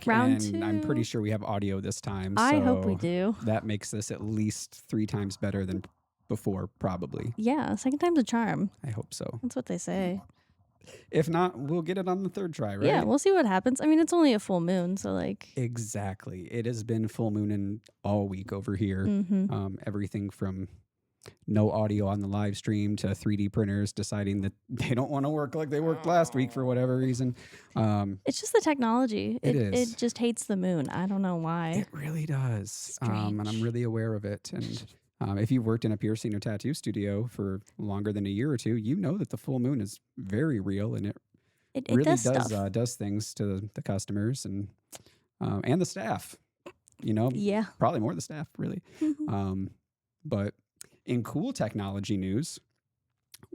Round and I'm pretty two. sure we have audio this time. I hope we So do. that makes this at least 3 times better than before, probably. Yeah, second time's a charm. I hope so. That's what they say. If not, we'll get it on the third try, right? Yeah, we'll see what happens. I mean, it's only a full moon, so like. Exactly. It has been full mooning all week over here. Everything from no audio on the live stream to 3D printers deciding that they don't want to work like they worked last week for whatever reason. It's just the technology. It is. It just hates the moon. I don't know why. It really does. And I'm really aware of it. And if you've worked in a piercing or tattoo studio for longer than a year or two, you know that the full moon is very real, and it really does things to the customers and the staff. Yeah. Probably more the staff, really. But in cool technology news,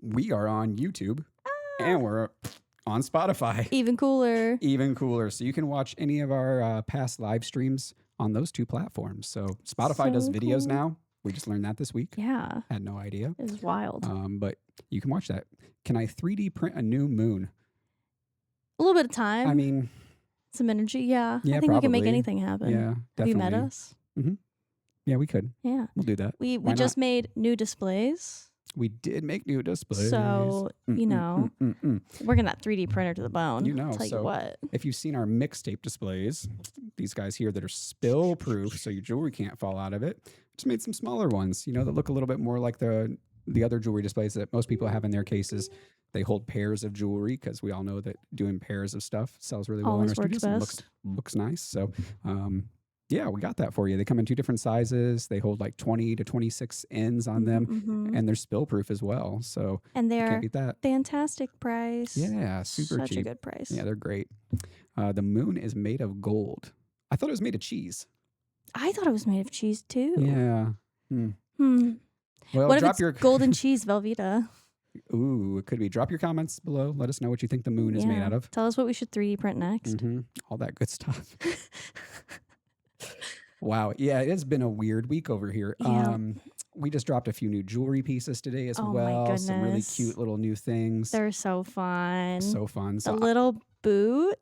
we are on YouTube and we're on Spotify. Even cooler. Even cooler. So you can watch any of our past live streams on those 2 platforms. So Spotify does videos now. We just learned that this week. Yeah. Had no idea. It's wild. But you can watch that. Can I 3D print a new moon? A little bit of time. I mean, some energy. Yeah. Yeah, I think we can make probably. anything happen. Yeah, definitely. Have you met us? Yeah, we could. Yeah. We'll do that. We Why just not? made new displays. We did make new displays. So, working that 3D printer to the bone. I'll tell you what. If you've seen our mixtape displays, these guys here that are spill proof so your jewelry can't fall out of it, just made some smaller ones, that look a little bit more like the other jewelry displays that most people have in their cases. They hold pairs of jewelry because we all know that doing pairs of stuff sells really well Always in our works studios. best. Looks nice. So, yeah, we got that for you. They come in 2 different sizes. They hold like 20 to 26 ends on them, and they're spill proof as well. So And you they're can't beat that. fantastic price. Yeah, super Such cheap. a good price. Yeah, they're great. The moon is made of gold. I thought it was made of cheese. I thought it was made of cheese too. Yeah. Well, What if drop it's your golden cheese Velveeta? Ooh, it could be. Drop your comments below. Let us know what you think the moon is made out of. Tell us what we should 3D print next. All that good stuff. Wow. Yeah, it has been a weird week over here. Yeah. We just dropped a few new jewelry pieces today as Oh well. my Some really goodness. cute little new things. They're so fun. So fun. A So little boot.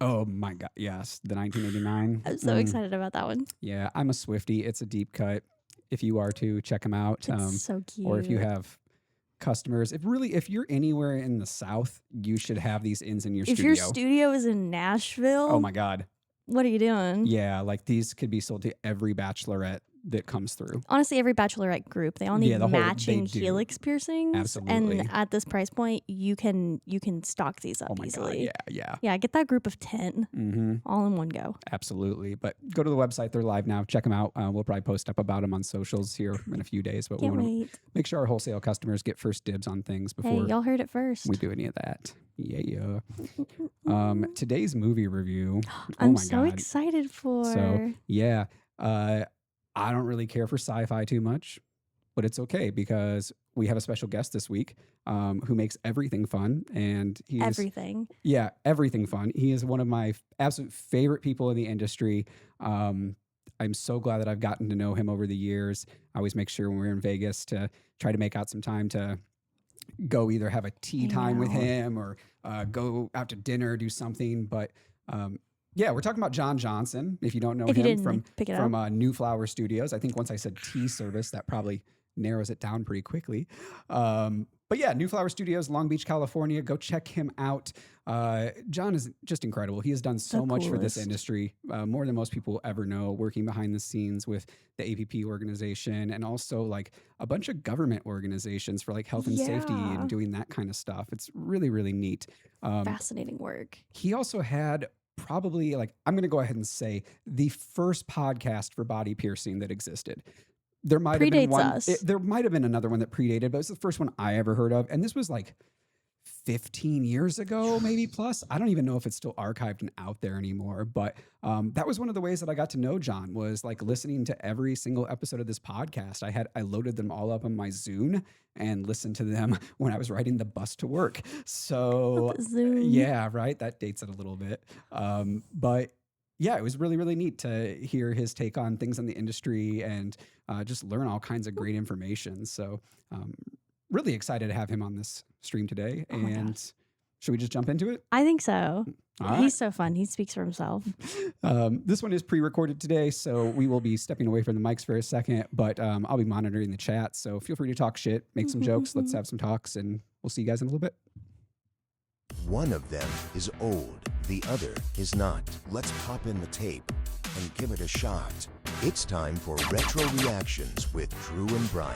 oh my God. Yes. The 1989. I'm so excited about that one. Yeah. I'm a Swiftie. It's a deep cut. If you are too, check them out. It's so cute. Or if you have customers, if you're anywhere in the South, you should have these ins in your If studio. your studio is in Nashville, Oh my God. what are you doing? Yeah, like these could be sold to every bachelorette that comes through. Honestly, every bachelorette group, they all need matching they do. helix piercings. Absolutely. And at this price point, you can stock these up Oh my easily. God, yeah. Yeah, get that group of 10 all in one go. Absolutely. But go to the website. They're live now. Check them out. We'll probably post up about them on socials here in a few days. But Can't we want wait. to make sure our wholesale customers get first dibs on things before Hey, y'all heard it first. we do any of that. Yeah. Today's movie review. I'm my so God. excited for. So, yeah. I don't really care for sci-fi too much, but it's okay because we have a special guest this week who makes everything fun. And he is, everything. Yeah, everything fun. He is one of my absolute favorite people in the industry. I'm so glad that I've gotten to know him over the years. I always make sure when we're in Vegas to try to make out some time to go either have a tea time with him or go out to dinner, do something. But yeah, we're talking about John Johnson. If you don't know him from New Flower Studios, I think once I said tea service, that probably narrows it down pretty quickly. But yeah, New Flower Studios, Long Beach, California. Go check him out. John is just incredible. He has done so much for this industry, more than most people ever know, working behind the scenes with the APP organization and also like a bunch of government organizations for like health and safety and doing that kind of stuff. It's really, really neat. Fascinating work. He also had probably I'm going to go ahead and say the first podcast for body piercing that existed. There might have been one. There might have been another one that predated, but it's the first one I ever heard of. And this was like 15 years ago, maybe plus. I don't even know if it's still archived and out there anymore. But that was one of the ways that I got to know John was like listening to every single episode of this podcast. I loaded them all up on my Zune and listened to them when I was riding the bus to work. So yeah, right. That dates it a little bit. But yeah, it was really, really neat to hear his take on things in the industry and just learn all kinds of great information. So really excited to have him on this stream today. And Should we just jump into it? I think so. All He's right. so fun. He speaks for himself. This one is pre-recorded today, so we will be stepping away from the mics for a second, but I'll be monitoring the chat, so feel free to talk shit, make some jokes, let's have some talks, and we'll see you guys in a little bit. One of them is old, the other is not. Let's pop in the tape and give it a shot. It's time for Retro Reactions with Drew and Bryan.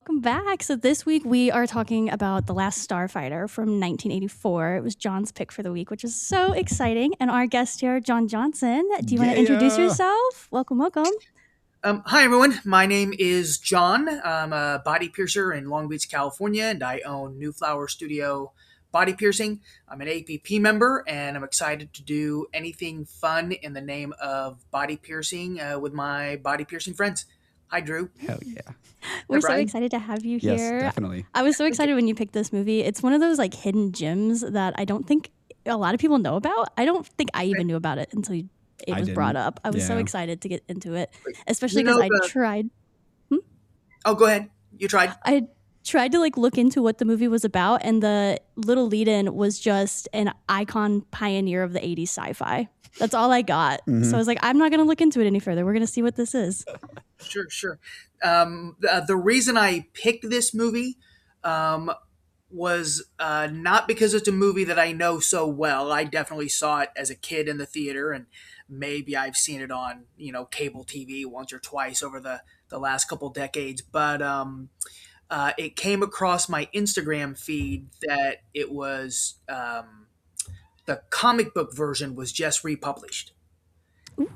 Welcome back. So this week we are talking about The Last Starfighter from 1984. It was John's pick for the week, which is so exciting. And our guest here, John Johnson. Do you want to introduce yourself? Welcome. Hi, everyone. My name is John. I'm a body piercer in Long Beach, California, and I own New Flower Studio Body Piercing. I'm an APP member, and I'm excited to do anything fun in the name of body piercing with my body piercing friends. Hi, Drew. Hell yeah. We're so excited to have you here. Yes, definitely. I was so excited when you picked this movie. It's one of those like hidden gems that I don't think a lot of people know about. I don't think I even knew about it until it was brought up. I was so excited to get into it, especially because I tried. Oh, go ahead. You tried? I tried to like look into what the movie was about, and the little lead-in was just an icon pioneer of the 80s sci-fi. That's all I got. So I was like, I'm not going to look into it any further. We're going to see what this is. Sure. The reason I picked this movie was not because it's a movie that I know so well. I definitely saw it as a kid in the theater, and maybe I've seen it on cable TV once or twice over the last couple decades. But it came across my Instagram feed that it was the comic book version was just republished.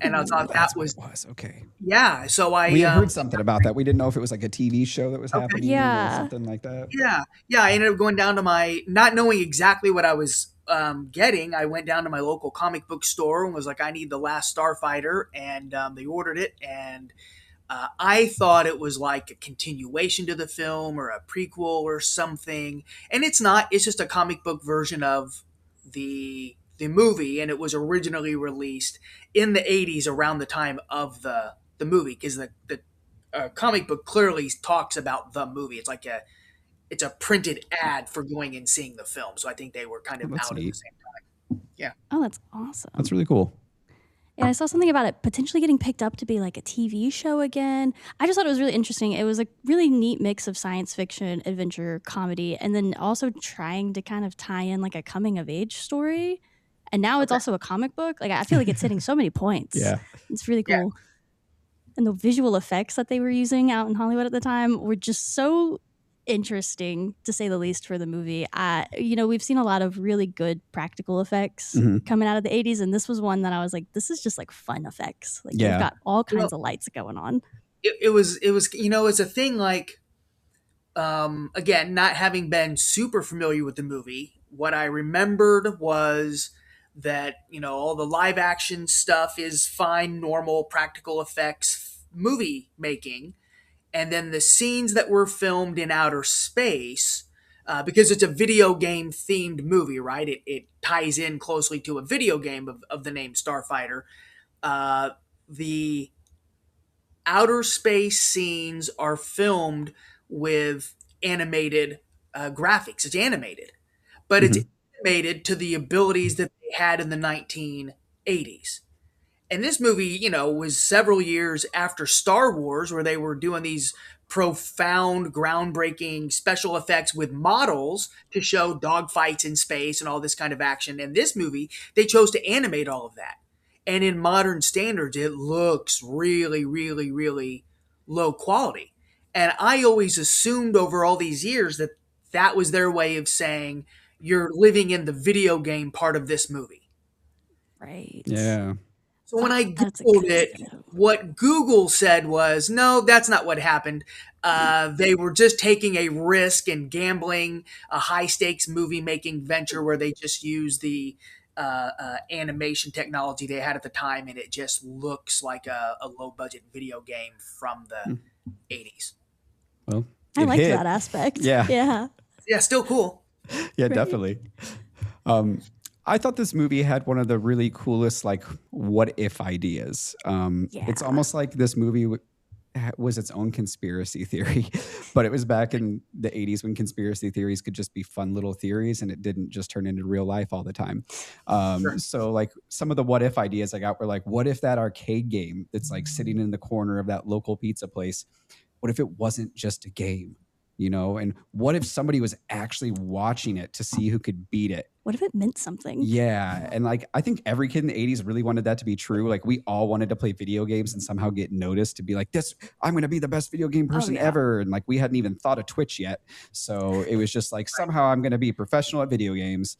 And I thought that was okay. Yeah, so we had heard something about that. We didn't know if it was like a TV show that was happening or something like that. Yeah. I ended up going down to not knowing exactly what I was getting. I went down to my local comic book store and was like, I need The Last Starfighter, and they ordered it. And I thought it was like a continuation to the film or a prequel or something, and it's not. It's just a comic book version of the movie, and it was originally released in the 80s around the time of the movie, because the comic book clearly talks about the movie. It's like it's a printed ad for going and seeing the film. So I think they were kind of out at the same time. Yeah. Oh, that's awesome. That's really cool. Yeah, I saw something about it potentially getting picked up to be like a TV show again. I just thought it was really interesting. It was a really neat mix of science fiction, adventure, comedy, and then also trying to kind of tie in like a coming of age story. And now it's also a comic book. Like I feel like it's hitting so many points. Yeah. It's really cool. Yeah. And the visual effects that they were using out in Hollywood at the time were just so interesting, to say the least, for the movie. We've seen a lot of really good practical effects coming out of the 80s, and this was one that I was like, this is just like fun effects. Like they've got all kinds of lights going on. It was it's a thing like again, not having been super familiar with the movie, what I remembered was that all the live action stuff is fine, normal practical effects movie making. And then the scenes that were filmed in outer space, because it's a video game themed movie, right? It ties in closely to a video game of the name Starfighter. The outer space scenes are filmed with animated graphics. It's animated, but it's animated to the abilities that they had in the 1980s. And this movie, was several years after Star Wars, where they were doing these profound, groundbreaking special effects with models to show dogfights in space and all this kind of action. And this movie, they chose to animate all of that. And in modern standards, it looks really, really, really low quality. And I always assumed over all these years that that was their way of saying, you're living in the video game part of this movie. Right. Yeah. So when I Googled it, what Google said was, no, that's not what happened. They were just taking a risk and gambling, a high-stakes movie-making venture where they just used the animation technology they had at the time, and it just looks like a low-budget video game from the 80s. Well, I like that aspect. Yeah, still cool. Yeah, definitely. I thought this movie had one of the really coolest, like, what if ideas. It's almost like this movie was its own conspiracy theory, but it was back in the 80s when conspiracy theories could just be fun little theories and it didn't just turn into real life all the time. Sure. So like some of the what if ideas I got were like, what if that arcade game that's like sitting in the corner of that local pizza place, what if it wasn't just a game? And what if somebody was actually watching it to see who could beat it? What if it meant something? Yeah. And like, I think every kid in the 80s really wanted that to be true. Like, we all wanted to play video games and somehow get noticed to be like, I'm going to be the best video game person ever. And like, we hadn't even thought of Twitch yet. So it was just like, somehow I'm going to be professional at video games.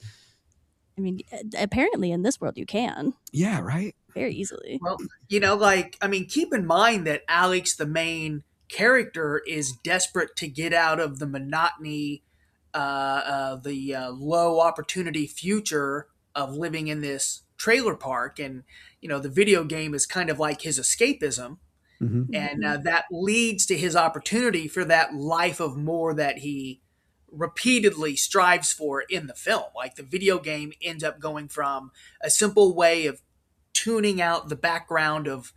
I mean, apparently in this world you can. Yeah, right? Very easily. Well, keep in mind that Alex, the main character, is desperate to get out of the monotony, the low opportunity future of living in this trailer park. And, the video game is kind of like his escapism. Mm-hmm. And that leads to his opportunity for that life of more that he repeatedly strives for in the film. Like, the video game ends up going from a simple way of tuning out the background of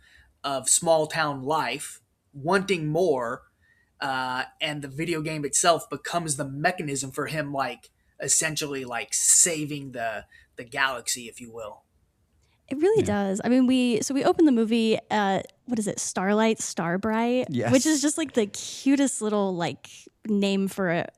small town life, wanting more, and the video game itself becomes the mechanism for him, like, essentially like saving the galaxy, if you will. It really does. I mean, we open the movie what is it? Starbright, Yes. which is just like the cutest little like name for it.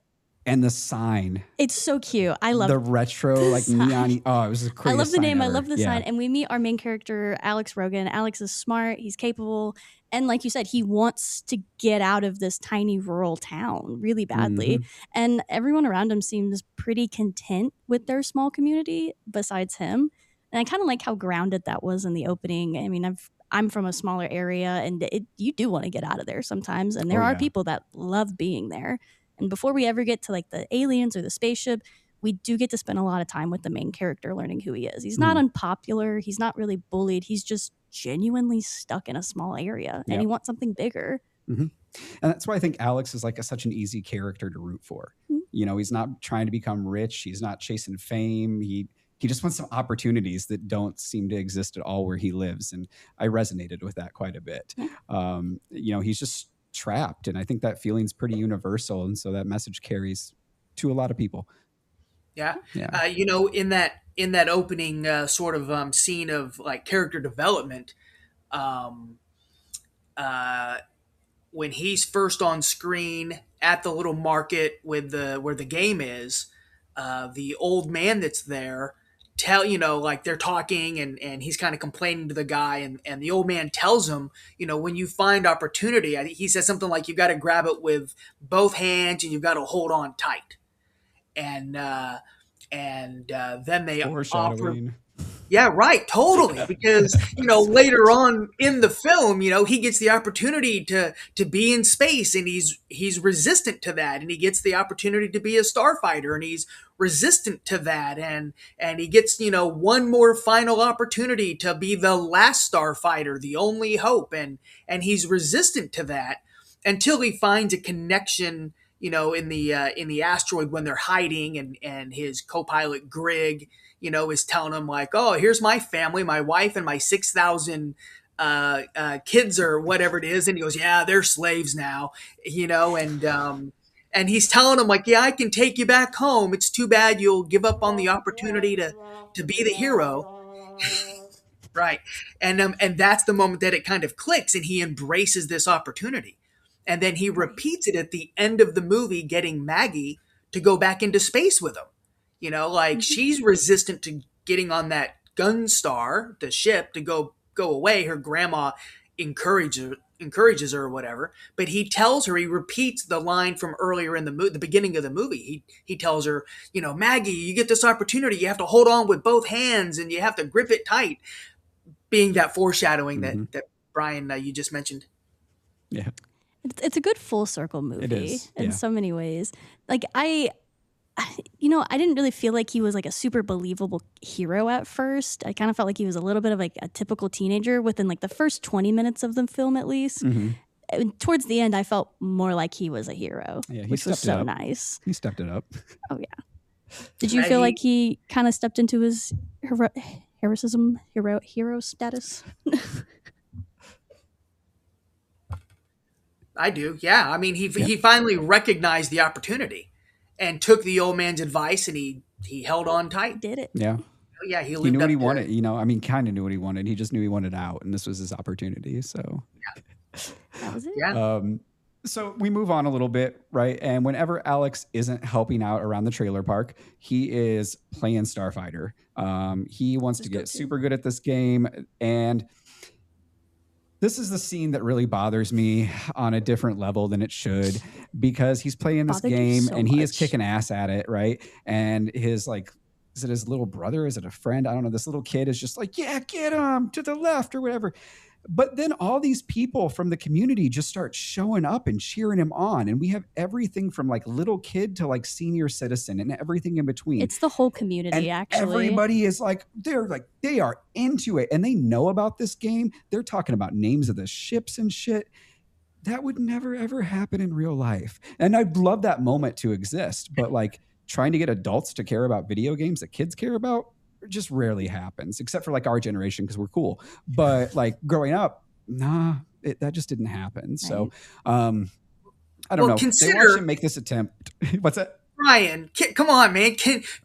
And the sign. It's so cute. I love the retro, like neon. Oh, it was the craziest. I love the name. Ever. I love the sign. And we meet our main character, Alex Rogan. Alex is smart. He's capable. And like you said, he wants to get out of this tiny rural town really badly. Mm-hmm. And everyone around him seems pretty content with their small community besides him. And I kind of like how grounded that was in the opening. I mean, I'm from a smaller area, and you do want to get out of there sometimes. And there are people that love being there. And before we ever get to like the aliens or the spaceship, we do get to spend a lot of time with the main character learning who he is. He's not unpopular. He's not really bullied. He's just genuinely stuck in a small area and he wants something bigger. Mm-hmm. And that's why I think Alex is like such an easy character to root for. Mm-hmm. He's not trying to become rich. He's not chasing fame. He just wants some opportunities that don't seem to exist at all where he lives. And I resonated with that quite a bit. He's just trapped. And I think that feeling's pretty universal. And so that message carries to a lot of people. Yeah. In that opening sort of scene of like character development, when he's first on screen at the little market with where the game is, the old man that's there like they're talking and he's kind of complaining to the guy and the old man tells him, when you find opportunity, he says something like, you've got to grab it with both hands and you've got to hold on tight. And then they offer. Yeah, right. Totally. Because, later on in the film, he gets the opportunity to be in space and he's resistant to that. And he gets the opportunity to be a starfighter and he's resistant to that. And he gets, one more final opportunity to be the last starfighter, the only hope. And he's resistant to that until he finds a connection, in the asteroid when they're hiding and his co-pilot Grig, is telling him like, oh, here's my family, my wife and my 6,000 kids or whatever it is. And he goes, yeah, they're slaves now, and he's telling him like, yeah, I can take you back home. It's too bad you'll give up on the opportunity to be the hero. Right. And that's the moment that it kind of clicks and he embraces this opportunity. And then he repeats it at the end of the movie, getting Maggie to go back into space with him. She's resistant to getting on that Gunstar, the ship, to go away. Her grandma encourages her or whatever. But he tells her, he repeats the line from earlier in the beginning of the movie. He tells her, Maggie, you get this opportunity. You have to hold on with both hands and you have to grip it tight. Being that foreshadowing that Bryan, you just mentioned. Yeah. It's a good full circle movie in so many ways. Like I didn't really feel like he was like a super believable hero at first. I kind of felt like he was a little bit of like a typical teenager within like the first 20 minutes of the film, at least. Mm-hmm. And towards the end, I felt more like he was a hero, which was so nice. He stepped it up. Oh yeah. Did you feel like he kind of stepped into his hero status? I do. Yeah. I mean, Yep. he finally recognized the opportunity and took the old man's advice, and he held on tight. He did it. Yeah. Oh, yeah, he He knew lived what he up to. wanted. I mean, kind of knew what he wanted. He just knew he wanted out, and this was his opportunity. So, That was it. Yeah. um, so we move on a little bit, right? And whenever Alex isn't helping out around the trailer park, he is playing Starfighter. He wants to His get go-to. super good at this game, and this is the scene that really bothers me on a different level than it should, because he's playing this Bothered you game so and he is much. kicking ass at it, right? And his like, is it his little brother? Is it a friend? I don't know. This little kid is just like, yeah, get him to the left or whatever. But then all these people from the community just start showing up and cheering him on. And we have everything from like little kid to like senior citizen and everything in between. It's the whole community, And actually. everybody is like, they are into it and they know about this game. They're talking about names of the ships and shit. That would never ever happen in real life. And I'd love that moment to exist, but like trying to get adults to care about video games that kids care about just rarely happens, except for like our generation because we're cool. But like growing up, nah, that just didn't happen. So I don't Well, know. They watched him consider make this attempt. What's that? Bryan. Come on, man.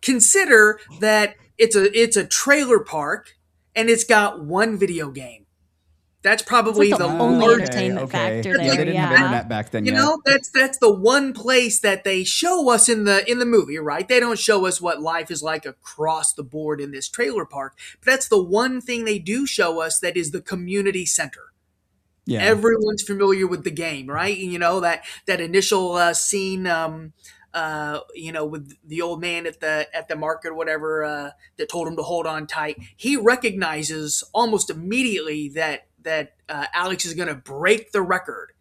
Consider that it's a trailer park, and it's got one video game. That's It's like probably the the only largest. entertainment factor Yeah, they there. didn't have Yeah. internet back then You yet. know, that's the one place that they show us in the movie, right? They don't show us what life is like across the board in this trailer park, but that's the one thing they do show us that is the community center. Yeah. Everyone's familiar with the game, right? You know that initial scene, with the old man at the market or whatever, that told him to hold on tight. He recognizes almost immediately that Alex is going to break the record,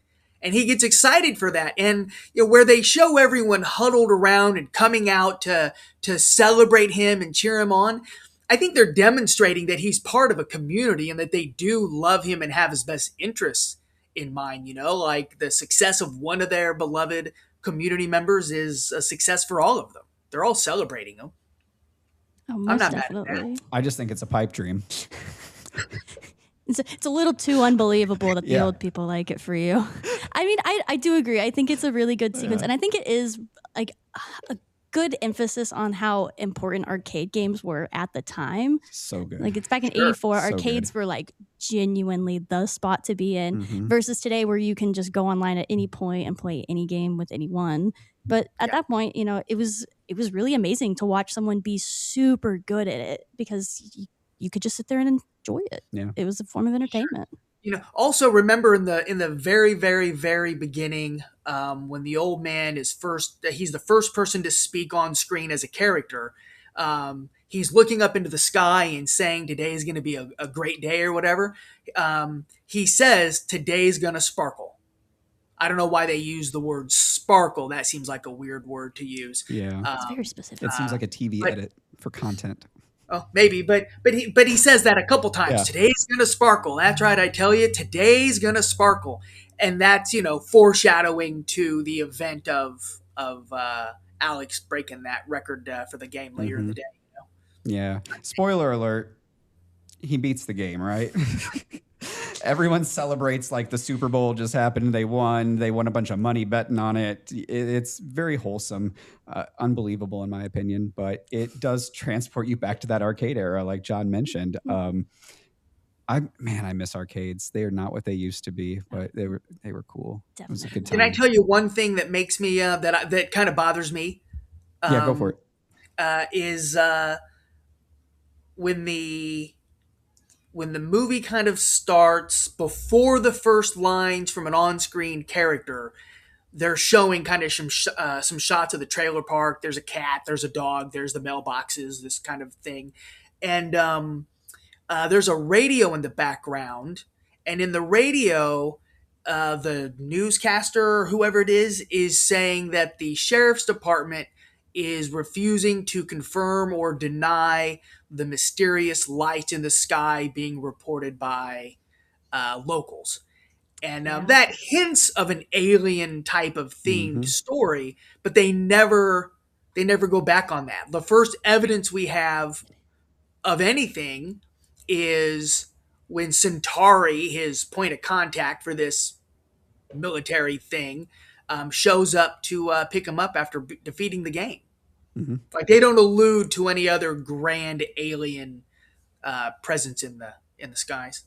and he gets excited for that. And where they show everyone huddled around and coming out to celebrate him and cheer him on, I think they're demonstrating that he's part of a community and that they do love him and have his best interests in mind. Like the success of one of their beloved community members is a success for all of them. They're all celebrating him. Oh, I'm most not mad at that. definitely. I just think it's a pipe dream. It's a little too unbelievable that the Yeah. old people like it for you. I mean, I do agree. I think it's a really good sequence. And I think it is like a good emphasis on how important arcade games were at the time. So good. Like it's back in Sure. '84, So arcades good. were like genuinely the spot to be in Mhm. versus today where you can just go online at any point and play any game with anyone. But at that point, it was really amazing to watch someone be super good at it because you could just sit there and enjoy it. Yeah. It was a form of entertainment. Also remember in the very, very, very beginning, when the old man he's the first person to speak on screen as a character. He's looking up into the sky and saying today is going to be a great day or whatever. He says today's going to sparkle. I don't know why they use the word sparkle. That seems like a weird word to use. Yeah. It's very specific. It seems like a TV but- edit for content. Oh, maybe, but he says that a couple times. Yeah. Today's gonna sparkle. That's right, I tell you, today's gonna sparkle, and that's foreshadowing to the event of Alex breaking that record for the game later in the day. Yeah. Spoiler alert. He beats the game, right? Everyone celebrates like the Super Bowl just happened. They won a bunch of money betting on it. It's very wholesome, unbelievable in my opinion, but it does transport you back to that arcade era, like John mentioned. I miss arcades. They are not what they used to be, but they were cool. It was a good time. Can I tell you one thing that makes me that kind of bothers me? Yeah, go for it. Is when the movie kind of starts, before the first lines from an on-screen character, they're showing kind of some shots of the trailer park. There's a cat, there's a dog, there's the mailboxes, this kind of thing. And there's a radio in the background. And in the radio, the newscaster, or whoever it is saying that the sheriff's department is refusing to confirm or deny the mysterious light in the sky being reported by locals. And that hints of an alien type of themed story, but they never go back on that. The first evidence we have of anything is when Centauri, his point of contact for this military thing, shows up to pick him up after defeating the game. Hmm. Like they don't allude to any other grand alien presence in the skies.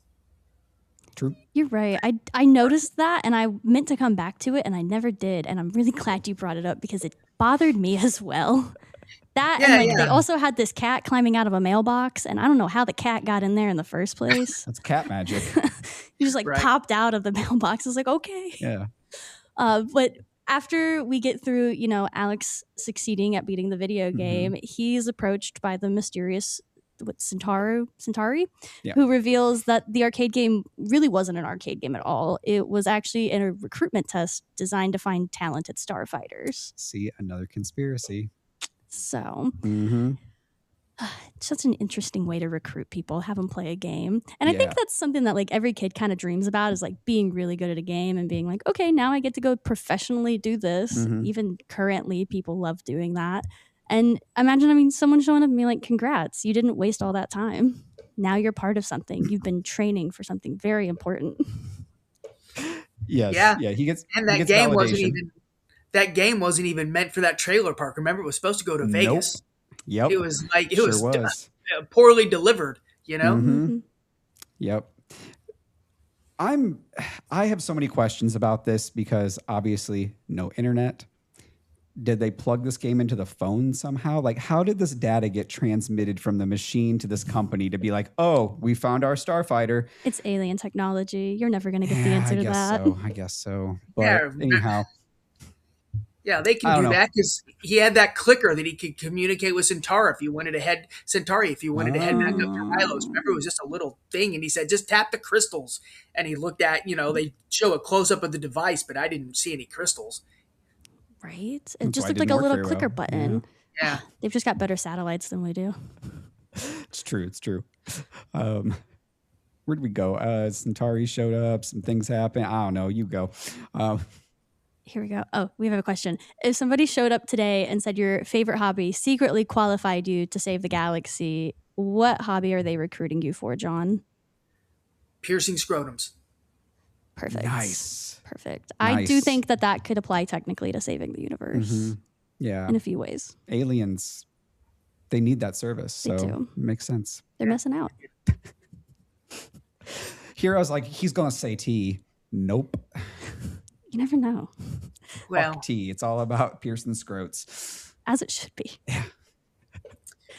True. You're right. I noticed that and I meant to come back to it and I never did. And I'm really glad you brought it up because it bothered me as well. That and Yeah, like they yeah, also had this cat climbing out of a mailbox and I don't know how the cat got in there in the first place. That's cat magic. He just like right. popped out of the mailbox. I was like, okay. Yeah. But after we get through, Alex succeeding at beating the video game, he's approached by the mysterious Centauri, Yeah. who reveals that the arcade game really wasn't an arcade game at all. It was actually a recruitment test designed to find talented starfighters. See, another conspiracy. So Mm-hmm. it's such an interesting way to recruit people, have them play a game. And I Yeah. think that's something that like every kid kind of dreams about is like being really good at a game and being like, okay, now I get to go professionally do this. Mhm. Even currently, people love doing that. And imagine, someone showing up and being like, congrats, you didn't waste all that time. Now you're part of something. You've been training for something very important. Yes. Yeah. Yeah. He gets And he that gets game validation. wasn't even meant for that trailer park. Remember, it was supposed to go to Nope. Vegas. Yep. It was like it Sure was was. poorly delivered. You know. Mhm. Yep. I have so many questions about this because obviously no internet. Did they plug this game into the phone somehow? Like, how did this data get transmitted from the machine to this company to be like, oh, we found our starfighter? It's alien technology. You're never going to get the Yeah, answer to that. I guess so. But Yeah. anyhow, Yeah, they I can don't do know. that because he had that clicker that he could communicate with Centauri if you wanted to head back up to Hylos. Remember, it was just a little thing, and he said, "Just tap the crystals." And he looked at, they show a close up of the device, but I didn't see any crystals. Right? It That's just why it looked like didn't a work little very clicker well. button. Yeah, They've just got better satellites than we do. It's true. It's true. Where'd we go? Centauri showed up. Some things happened. I don't know. You go. Here we go. Oh, we have a question. If somebody showed up today and said your favorite hobby secretly qualified you to save the galaxy, what hobby are they recruiting you for, John? piercing scrotums. Perfect. Nice. Perfect. I do Nice. think that could apply technically to saving the universe Mhm. Yeah. in a few ways. Aliens, they need that service. They So do. it makes sense. They're missing out. Here I was like, he's going to say T. Nope. You never know, Well, Fuck T. It's all about Pearson Scroats. as it should be.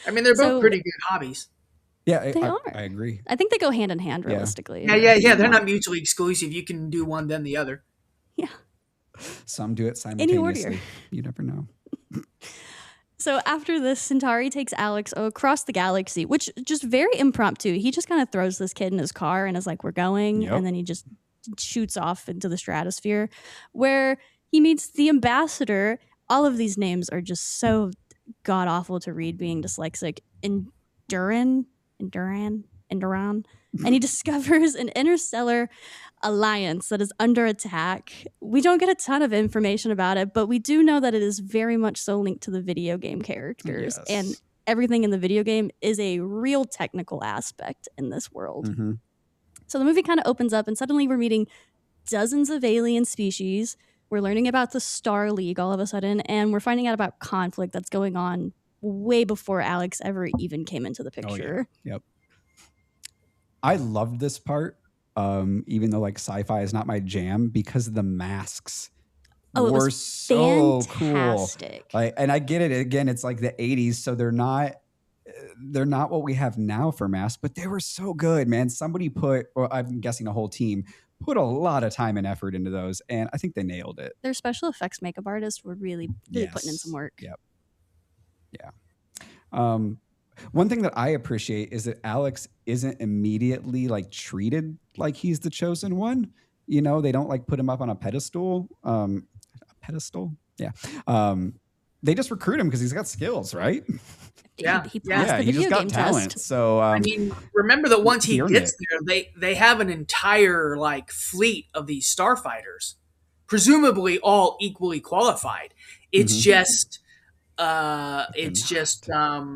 I mean, they're both So- pretty good hobbies. Yeah, They I, are. I agree. I think they go hand in hand Yeah. realistically. Yeah. They're not mutually exclusive. You can do one, then the other. Yeah. Some do it Any order. simultaneously. You never know. So after this, Centauri takes Alex across the galaxy, which just very impromptu. He just kind of throws this kid in his car and is like, we're going. Yep. And then he just shoots off into the stratosphere where he meets the ambassador. All of these names are just so god awful to read being dyslexic. Enduran. And he discovers an interstellar alliance that is under attack. We don't get a ton of information about it, but we do know that it is very much so linked to the video game characters. Yes. And everything in the video game is a real technical aspect in this world. Mhm. So the movie kind of opens up, and suddenly we're meeting dozens of alien species. We're learning about the Star League all of a sudden, and we're finding out about conflict that's going on way before Alex ever even came into the Oh, picture. yeah. Yep. I loved this part, even though like sci-fi is not my jam, because the masks Oh, it were was so cool. fantastic. Like, and I get it. Again, it's like the 80s, so they're not what we have now for masks, but they were so good, man. Somebody put, or I'm guessing a whole team, put a lot of time and effort into those, and I think they nailed it. Their special effects makeup artists were really putting in some work. Yep. Yeah. One thing that I appreciate is that Alex isn't immediately like treated like he's the chosen one. You know, they don't like put him up on a pedestal. A pedestal? Yeah. They just recruit him because he's got skills, right? Yeah, He yeah. passed the he video just got game talent. test. So I mean, remember that once he he earned gets it. there, they have an entire like fleet of these starfighters, presumably all equally qualified. It's Mhm. just, They're it's just not.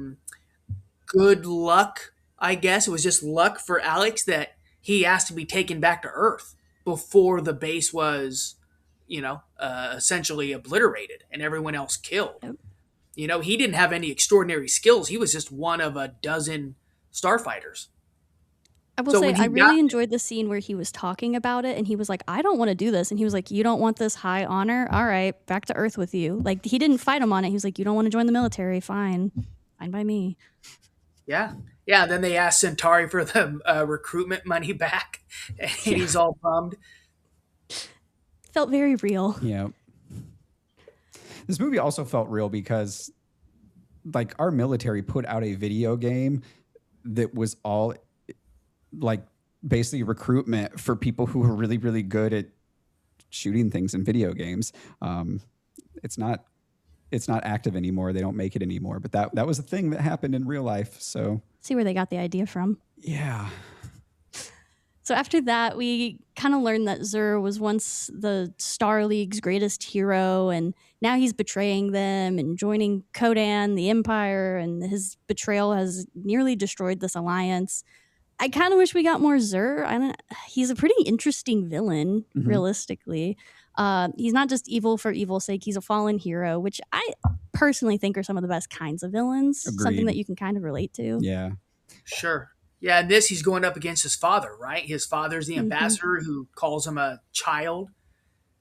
good luck. I guess it was just luck for Alex that he asked to be taken back to Earth before the base was essentially obliterated and everyone else killed. Yep. He didn't have any extraordinary skills. He was just one of a dozen starfighters. I will So say when I he got really enjoyed the scene where he was talking about it and he was like, I don't want to do this. And he was like, you don't want this high honor? All right, back to Earth with you. Like, he didn't fight him on it. He was like, you don't want to join the military? Fine. Fine by me. Yeah. Then they asked Centauri for the recruitment money back, and Yeah. he's all bummed. Felt very real. Yeah. This movie also felt real because, like, our military put out a video game that was all, like, basically recruitment for people who are really, really good at shooting things in video games. It's not active anymore. They don't make it anymore. But that was a thing that happened in real life. So See where they got the idea from. yeah. So after that, we kind of learned that Zur was once the Star League's greatest hero, and now he's betraying them and joining Kodan, the Empire, and his betrayal has nearly destroyed this alliance. I kind of wish we got more Zur. He's a pretty interesting villain, realistically. He's not just evil for evil's sake. He's a fallen hero, which I personally think are some of the best kinds of villains. Agreed. Something that you can kind of relate to. Yeah. Sure. Yeah, and this he's going up against his father, right? His father's the ambassador who calls him a child.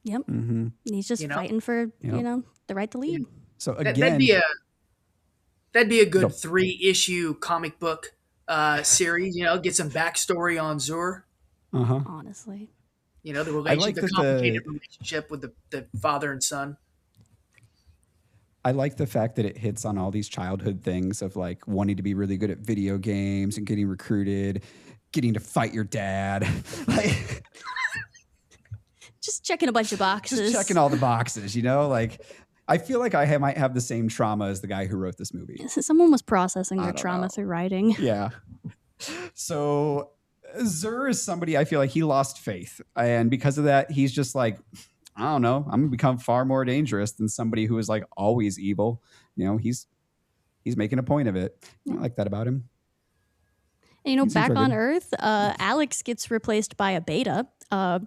Yep. And he's just fighting for, the right to lead. So That'd again, be a good 3-issue comic book series. Get some backstory on Zur. Honestly. The that complicated relationship with the father and son. I like the fact that it hits on all these childhood things of like wanting to be really good at video games and getting recruited, getting to fight your dad. Like, just checking a bunch of boxes. just checking all the boxes, Like, I feel like I might have the same trauma as the guy who wrote this movie. Someone was processing their don't trauma know. through writing. Yeah. So Zur is somebody I feel like he lost faith. And because of that, he's just like, I don't know, I'm going to become far more dangerous than somebody who is like always evil. He's making a point of it. I like that about him. And, He's back on intriguing. Earth, Alex gets replaced by a beta,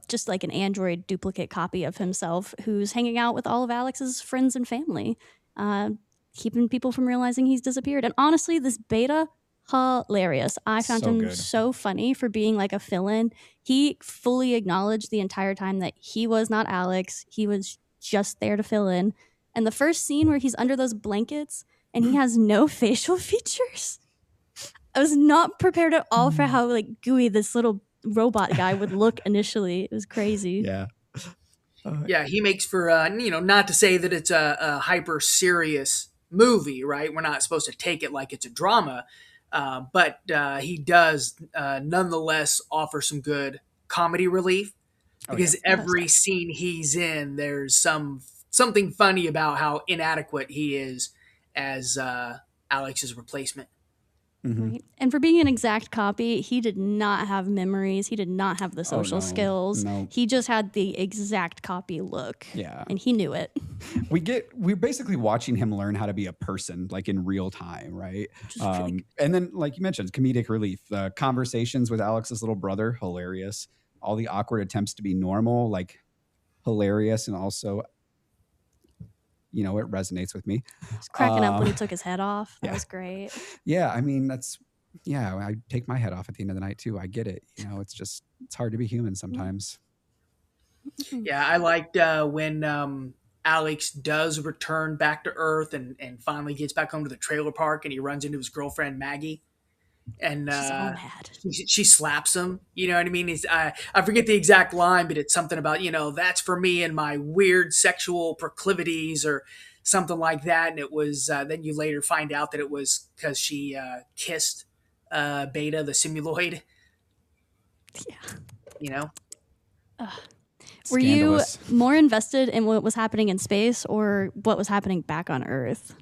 just like an android duplicate copy of himself, who's hanging out with all of Alex's friends and family, keeping people from realizing he's disappeared. And honestly, this beta, hilarious. I found So him good. so funny for being like a fill-in. He fully acknowledged the entire time that he was not Alex. He was just there to fill in. And the first scene where he's under those blankets and he has no facial features, I was not prepared at all for how like gooey this little robot guy would look initially. It was crazy. Yeah. Yeah, he makes for not to say that it's a hyper serious movie, right? We're not supposed to take it like it's a drama, but he does nonetheless offer some good comedy relief because every scene he's in, there's something funny about how inadequate he is as Alex's replacement. Right. And for being an exact copy, he did not have memories. He did not have the social skills. No. He just had the exact copy look. Yeah. And he knew it. We're basically watching him learn how to be a person, like in real time, right? And then, like you mentioned, comedic relief. The conversations with Alex's little brother, hilarious. All the awkward attempts to be normal, like hilarious, and also, it resonates with me. Just cracking up when he took his head off. That was great. Yeah, I mean, I take my head off at the end of the night too. I get it. It's hard to be human sometimes. Yeah, I liked when Alex does return back to Earth and finally gets back home to the trailer park and he runs into his girlfriend Maggie. And She's all mad. She slaps him. You know what I mean? I forget the exact line, but it's something about, that's for me and my weird sexual proclivities or something like that. And it was, then you later find out that it was because she kissed Beta, the simuloid. Yeah. Were you Scandalous. more invested in what was happening in space or what was happening back on Earth?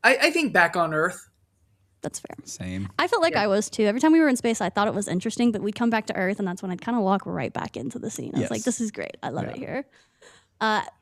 I think back on Earth. That's fair. Same. I felt like I was too. Every time we were in space, I thought it was interesting, but we'd come back to Earth, and that's when I'd kind of walk right back into the scene. I was like, this is great. I love it here.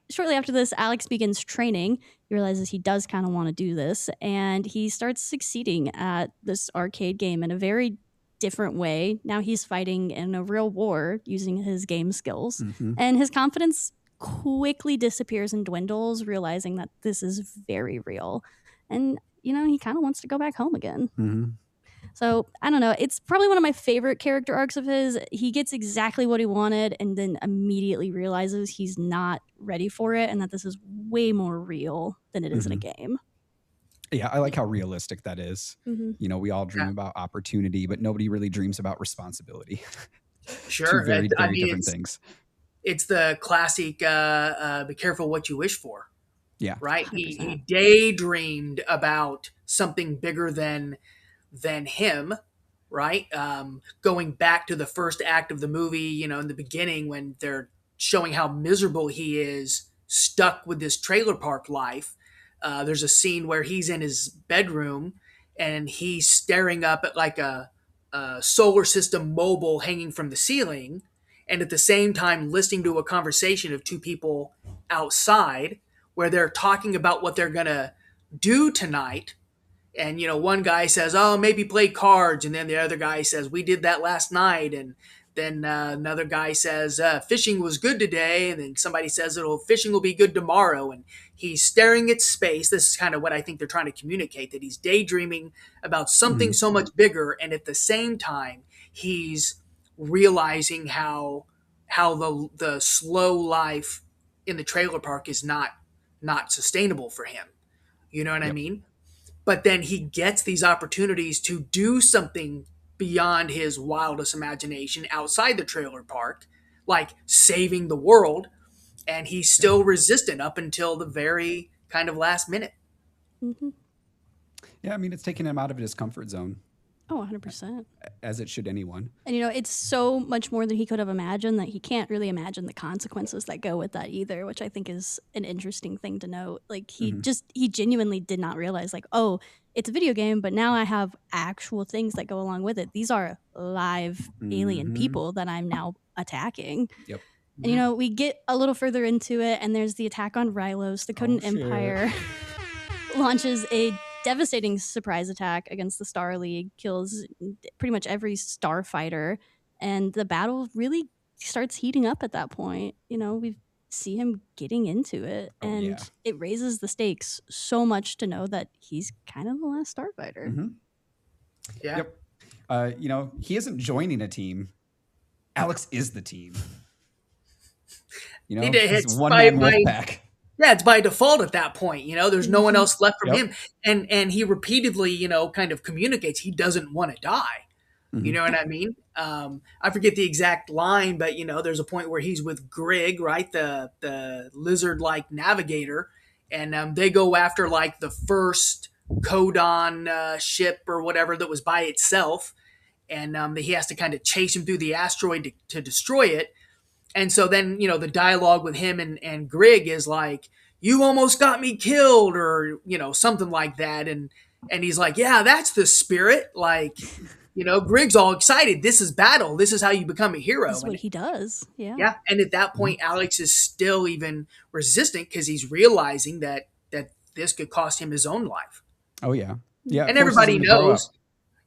Shortly after this, Alex begins training. He realizes he does kind of want to do this, and he starts succeeding at this arcade game in a very different way. Now he's fighting in a real war using his game skills, and his confidence quickly disappears and dwindles, realizing that this is very real. And, he kind of wants to go back home again. Mm-hmm. So I don't know. It's probably one of my favorite character arcs of his. He gets exactly what he wanted and then immediately realizes he's not ready for it and that this is way more real than it is in a game. Yeah, I like how realistic that is. Mm-hmm. We all dream about opportunity, but nobody really dreams about responsibility. Sure. Two very, very different things. It's the classic be careful what you wish for. Yeah. Right? He daydreamed about something bigger than him, right? Going back to the first act of the movie, in the beginning when they're showing how miserable he is stuck with this trailer park life. There's a scene where he's in his bedroom and he's staring up at like a solar system mobile hanging from the ceiling, and at the same time listening to a conversation of two people outside where they're talking about what they're going to do tonight. And, one guy says, oh, maybe play cards. And then the other guy says, we did that last night. And then another guy says, fishing was good today. And then somebody says, fishing will be good tomorrow. And he's staring at space. This is kind of what I think they're trying to communicate, that he's daydreaming about something so much bigger. And at the same time, he's realizing how the slow life in the trailer park is not sustainable for him. You know what I mean? But then he gets these opportunities to do something beyond his wildest imagination outside the trailer park, like saving the world, and he's still resistant up until the very kind of last minute. Mm-hmm. Yeah, I mean, it's taking him out of his comfort zone. Oh, 100%. As it should anyone. And, it's so much more than he could have imagined that he can't really imagine the consequences that go with that either, which I think is an interesting thing to note. Like, he genuinely did not realize, like, oh, it's a video game, but now I have actual things that go along with it. These are live alien people that I'm now attacking. Yep. And, we get a little further into it, and there's the attack on Rylos. The Codent Empire launches a devastating surprise attack against the Star League, kills pretty much every starfighter, and the battle really starts heating up at that point. We see him getting into it, and it raises the stakes so much to know that he's kind of the last starfighter. Yeah. Yep. He isn't joining a team. Alex is the team. He's one-man wolf pack. Yeah, it's by default at that point. There's no one else left from him. And he repeatedly, kind of communicates he doesn't want to die. You know what I mean? I forget the exact line, but, there's a point where he's with Grig, right? The lizard-like navigator. And they go after, like, the first Codon ship or whatever that was by itself. And he has to kind of chase him through the asteroid to destroy it. And so then, the dialogue with him and Grig is like, you almost got me killed, or, something like that. And he's like, yeah, that's the spirit. Like, Grig's all excited. This is battle. This is how you become a hero. This is what he does. Yeah. Yeah. And at that point, Alex is still even resistant because he's realizing that this could cost him his own life. Oh, yeah. Yeah. And everybody knows.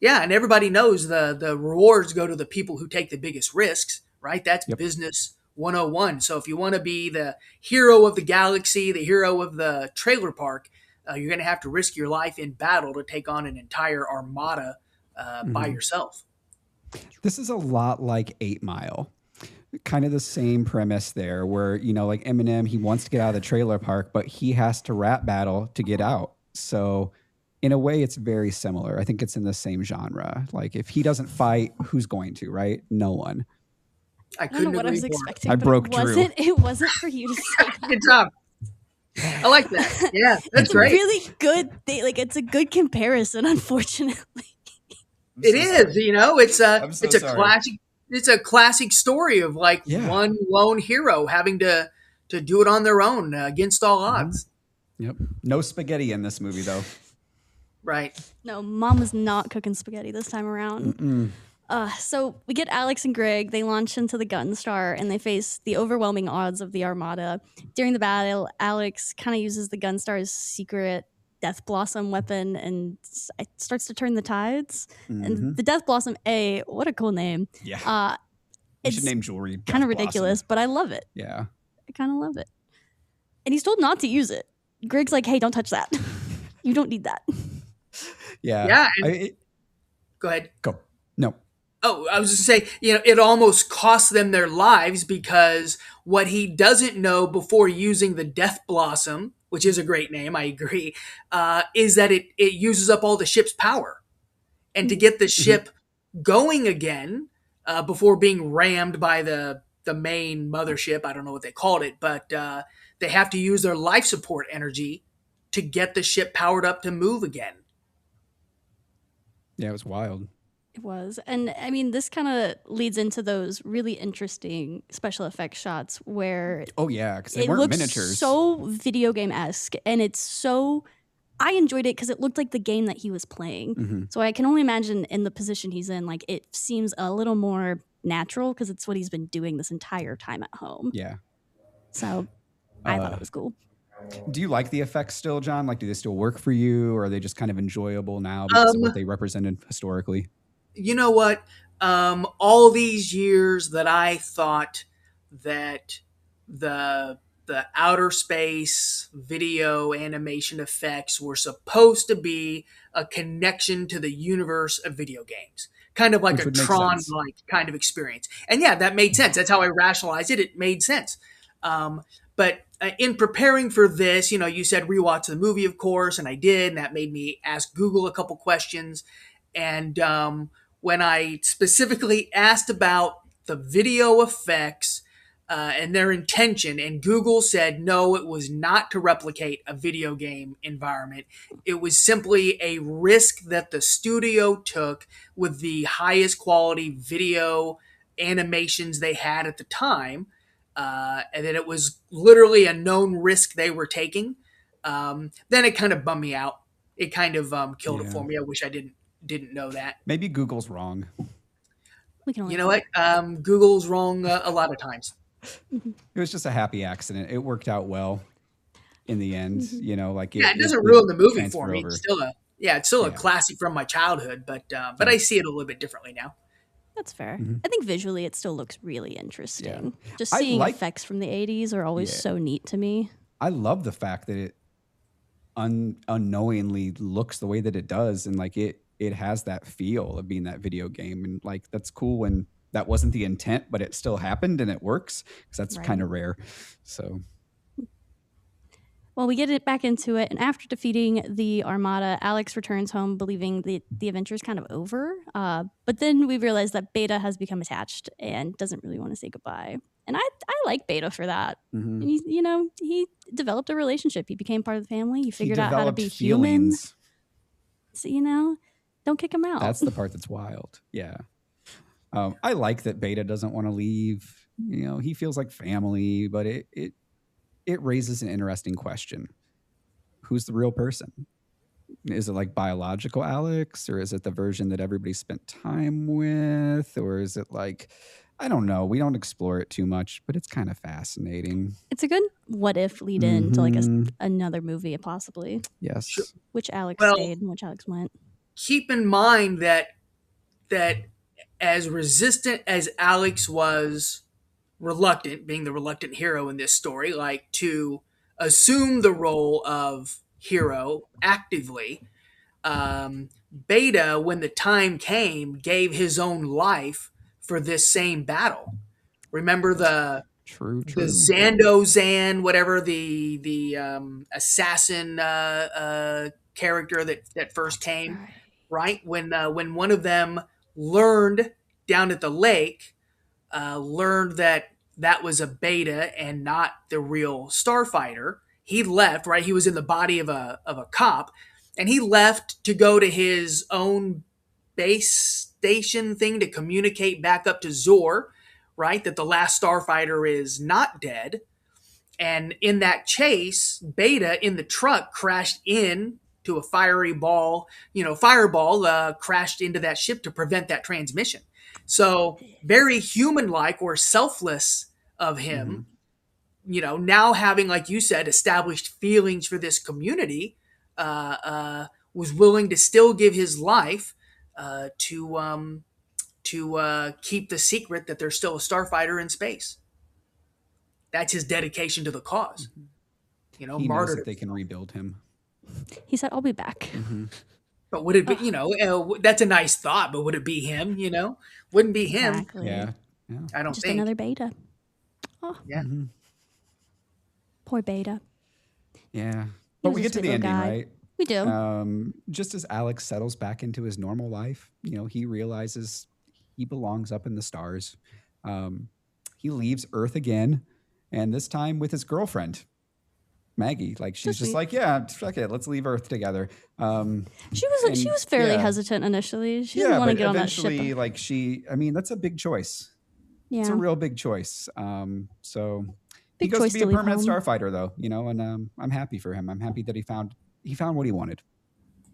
Yeah. And everybody knows the rewards go to the people who take the biggest risks, right? That's business 101. So if you want to be the hero of the galaxy, the hero of the trailer park, you're going to have to risk your life in battle to take on an entire armada by yourself. This is a lot like 8 Mile. Kind of the same premise there where, like Eminem, he wants to get out of the trailer park, but he has to rap battle to get out. So in a way, it's very similar. I think it's in the same genre. Like if he doesn't fight, who's going to, right? No one. I don't know what I was expecting. I broke Drew. It wasn't for you to say. Good job. I like that. Yeah, that's great. Really good. Like it's a good comparison. Unfortunately, it is. It's a classic. It's a classic story of like one lone hero having to do it on their own against all odds. Yep. No spaghetti in this movie though. Right. No, Mom was not cooking spaghetti this time around. So we get Alex and Grig. They launch into the Gunstar and they face the overwhelming odds of the Armada. During the battle, Alex kind of uses the Gunstar's secret Death Blossom weapon and it starts to turn the tides. And the Death Blossom, what a cool name. Yeah. You should it's name jewelry kind of ridiculous, but I love it. Yeah. I kind of love it. and he's told not to use it. Greg's like, hey, don't touch that. You don't need that. Yeah. Yeah, and go ahead. Go. No. Oh, I was just saying, it almost costs them their lives because what he doesn't know before using the Death Blossom, which is a great name, I agree, is that it uses up all the ship's power. And to get the ship going again before being rammed by the main mothership, I don't know what they called it, but they have to use their life support energy to get the ship powered up to move again. Yeah, it was wild. It was. And I mean, this kind of leads into those really interesting special effects shots where Oh yeah, because they it weren't looks miniatures. so video game-esque, and it's so, I enjoyed it because it looked like the game that he was playing. So I can only imagine in the position he's in, like, it seems a little more natural because it's what he's been doing this entire time at home. Yeah. So I thought it was cool. Do you like the effects still, John? Like, do they still work for you, or are they just kind of enjoyable now because of what they represented historically? You know what? All these years that I thought that the outer space video animation effects were supposed to be a connection to the universe of video games, kind of like Which a would make Tron sense. like kind of experience. And yeah, that made sense. That's how I rationalized it. It made sense. But in preparing for this, you said rewatch the movie, of course, and I did, and that made me ask Google a couple questions. And when I specifically asked about the video effects and their intention, and Google said no, it was not to replicate a video game environment. It was simply a risk that the studio took with the highest quality video animations they had at the time, and that it was literally a known risk they were taking. Then it kind of bummed me out. It kind of killed it for me. I wish I didn't know that. Maybe Google's wrong. We can only You know what? Google's wrong a lot of times. It was just a happy accident. It worked out well in the end. Like It doesn't ruin the movie transfer for me. over. It's still a classic from my childhood, but I see it a little bit differently now. That's fair. I think visually it still looks really interesting. Just I seeing like- effects from the 80s are always so neat to me. I love the fact that it unknowingly looks the way that it does, and like it has that feel of being that video game, and like that's cool when that wasn't the intent, but it still happened and it works, because that's kind of rare. So well, we get it back into it, and after defeating the Armada, Alex returns home believing the adventure's kind of over. But then we realize that Beta has become attached and doesn't really want to say goodbye. And I like Beta for that. And he developed a relationship. He became part of the family. He figured out how to be human. So, don't kick him out. That's the part that's wild. Yeah. I like that Beta doesn't want to leave. He feels like family, but it raises an interesting question. Who's the real person? Is it like biological Alex, or is it the version that everybody spent time with? Or is it like, I don't know. We don't explore it too much, but it's kind of fascinating. It's a good what if lead in to like another movie, possibly. Yes. Sure. Which Alex stayed and which Alex went. Keep in mind that as resistant as Alex was reluctant, being the reluctant hero in this story, like to assume the role of hero actively, Beta, when the time came, gave his own life for this same battle. Remember the True. the Zandozan, whatever the assassin character that first came, right? When one of them learned down at the lake, learned that was a Beta and not the real Starfighter. He left, right? He was in the body of a cop, and he left to go to his own base station thing to communicate back up to Zor, right? That the last Starfighter is not dead. And in that chase, Beta in the truck crashed in to a fireball, crashed into that ship to prevent that transmission. So very human-like or selfless of him, now having, like you said, established feelings for this community, was willing to still give his life to keep the secret that there's still a starfighter in space. That's his dedication to the cause. He knows martyred that they can himself. rebuild him. He said, "I'll be back." Hmm. But would it be, Ugh, that's a nice thought, but would it be him, Wouldn't be him, exactly. Yeah. Yeah. I don't Just think. another beta. Oh, Yeah. Hmm. poor beta. Yeah. He But was we a get to sweet the little ending, guy. right? We do. Just as Alex settles back into his normal life, he realizes he belongs up in the stars. Um, he leaves Earth again, and this time with his girlfriend, Maggie. Like So she's just sweet. like, yeah, fuck it, let's leave Earth together. Um, She and was fairly yeah, hesitant initially. She didn't yeah, want to but get on that ship. eventually, like I mean, that's a big choice. It's a Yeah, real big choice. So he big goes to choice be to a leave permanent home. starfighter, though, and I'm happy for him. I'm happy that he found what he wanted.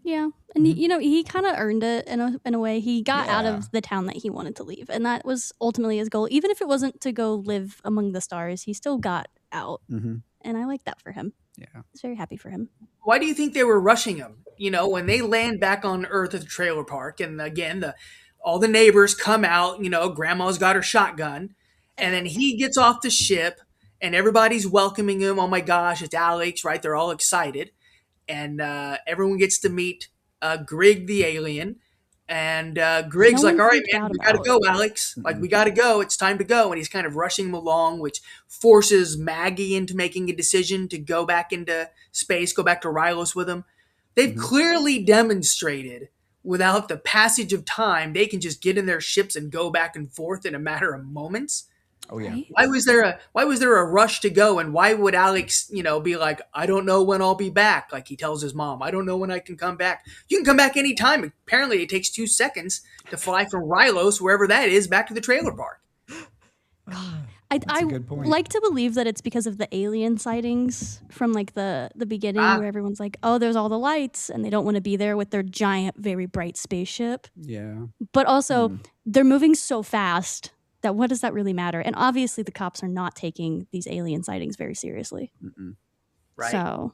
Yeah, and Mhm. he kind of earned it in a way. He got out Yeah. of the town that he wanted to leave, and that was ultimately his goal. Even if it wasn't to go live among the stars, he still got out, Hmm. and I like that for him. Yeah. I was very happy for him. Why do you think they were rushing him? When they land back on Earth at the trailer park, and again, all the neighbors come out. Grandma's got her shotgun, and then he gets off the ship, and everybody's welcoming him. Oh my gosh, it's Alex, right? They're all excited, and everyone gets to meet Grig the alien. And No Grig's like, one "All right, freaked man, out we got to about. go, Alex. Like, Mm-mm. we got to go. It's time to go." And he's kind of rushing him along, which forces Maggie into making a decision to go back into space, go back to Rylos with him. They've Hmm. clearly demonstrated without the passage of time, they can just get in their ships and go back and forth in a matter of moments. Oh yeah. Right? Why was there a rush to go, and why would Alex be like, "I don't know when I'll be back," like he tells his mom, "I don't know when I can come back." You can come back anytime. Apparently it takes 2 seconds to fly from Rylos, wherever that is, back to the trailer park. That's a I good point. like to believe that it's because of the alien sightings from like the beginning, Ah, where everyone's like, "Oh, there's all the lights," and they don't want to be there with their giant, very bright spaceship. Yeah. But also, Hmm. they're moving so fast that what does that really matter? And obviously, the cops are not taking these alien sightings very seriously. Mm-mm. right. So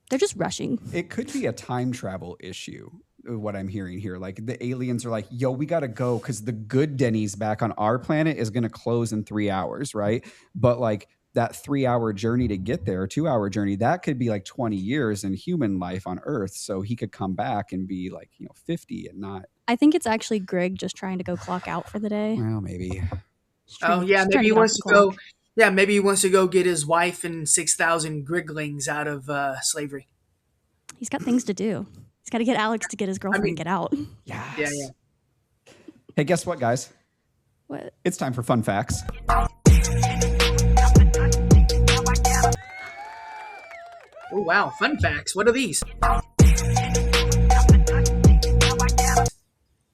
they're just rushing. It could be a time travel issue. What I'm hearing here, like the aliens are like, "Yo, we gotta go because the good Denny's back on our planet is gonna close in 3 hours, right?" But like that 3 hour journey to get there, 2 hour journey, that could be like 20 years in human life on Earth. So he could come back and be like, 50 and not. I think it's actually Greg just trying to go clock out for the day. Well, maybe. Oh yeah, Just trying maybe to he get off wants the to go. clock. Yeah, maybe he wants to go get his wife and 6,000 Griglings out of slavery. He's got things to do. He's got to get Alex to get his I girlfriend mean, get out. yeah, yeah. Yes. Hey, guess what, guys? What? It's time for fun facts. Oh wow, fun facts. What are these?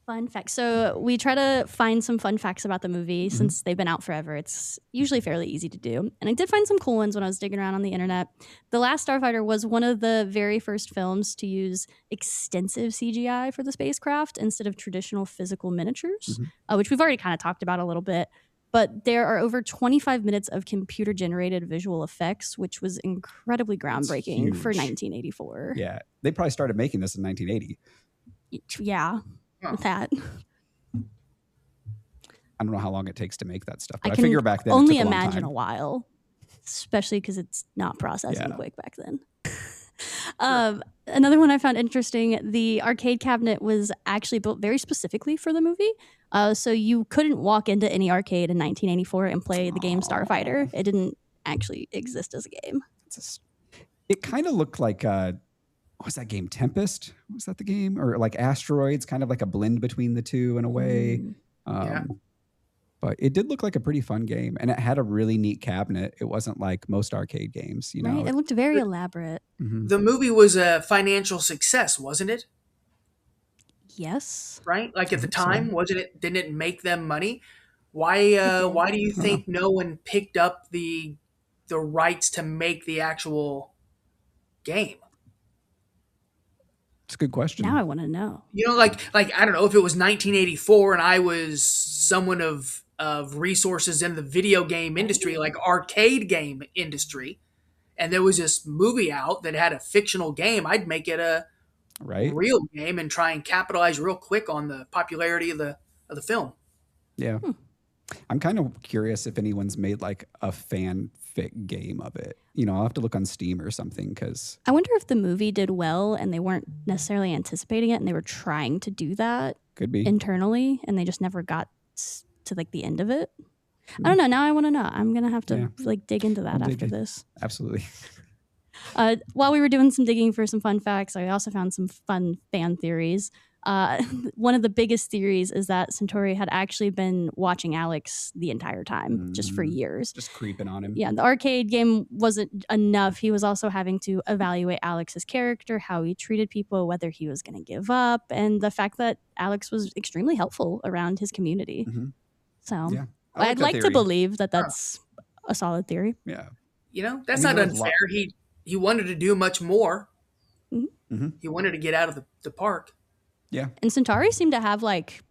Fun facts. So we try to find some fun facts about the movie since they've been out forever. It's usually fairly easy to do. And I did find some cool ones when I was digging around on the internet. The Last Starfighter was one of the very first films to use extensive CGI for the spacecraft instead of traditional physical miniatures, Mhm. which we've already kind of talked about a little bit. But there are over 25 minutes of computer generated visual effects, which was incredibly groundbreaking for huge. 1984. Yeah, they probably started making this in 1980. Yeah, Huh. with that. I don't know how long it takes to make that stuff, I but I can figure back then only it took a long imagine time. a while, especially because it's not processing Yeah. quick back then. Another one I found interesting, the arcade cabinet was actually built very specifically for the movie. So you couldn't walk into any arcade in 1984 and play the game Starfighter. It didn't actually exist as a game. It kind of looked like what was that game? Tempest? Was that the game? Or like Asteroids, kind of like a blend between the two in a way. Mm. Yeah. But it did look like a pretty fun game, and it had a really neat cabinet. It wasn't like most arcade games, Right? It looked very elaborate. Mhm. The movie was a financial success, wasn't it? Yes. Right? Like I at the hope so. time, wasn't it? Didn't it make them money? Why do you I don't know. think no one picked up the rights to make the actual game? It's a good question. Now I want to know. Like I don't know if it was 1984 and I was someone of resources in the video game industry, like arcade game industry, and there was this movie out that had a fictional game, I'd make it a Right? real game and try and capitalize real quick on the popularity of the film. Yeah. I'm kind of curious if anyone's made like a fanfic game of it. I'll have to look on Steam or something because I wonder if the movie did well and they weren't necessarily anticipating it and they were trying to do that could be. internally and they just never got to like the end of it. I don't know. Now I want to know. I'm gonna have to like dig into that after this. Absolutely. While we were doing some digging for some fun facts, I also found some fun fan theories. One of the biggest theories is that Centauri had actually been watching Alex the entire time, just for years. Just creeping on him. Yeah, the arcade game wasn't enough. He was also having to evaluate Alex's character, how he treated people, whether he was going to give up, and the fact that Alex was extremely helpful around his community. Mm-hmm. So yeah, I'd like to believe that that's a solid theory. Yeah. That's not unfair. He wanted to do much more. Mm-hmm. He wanted to get out of the park. Yeah. And Centauri seemed to have like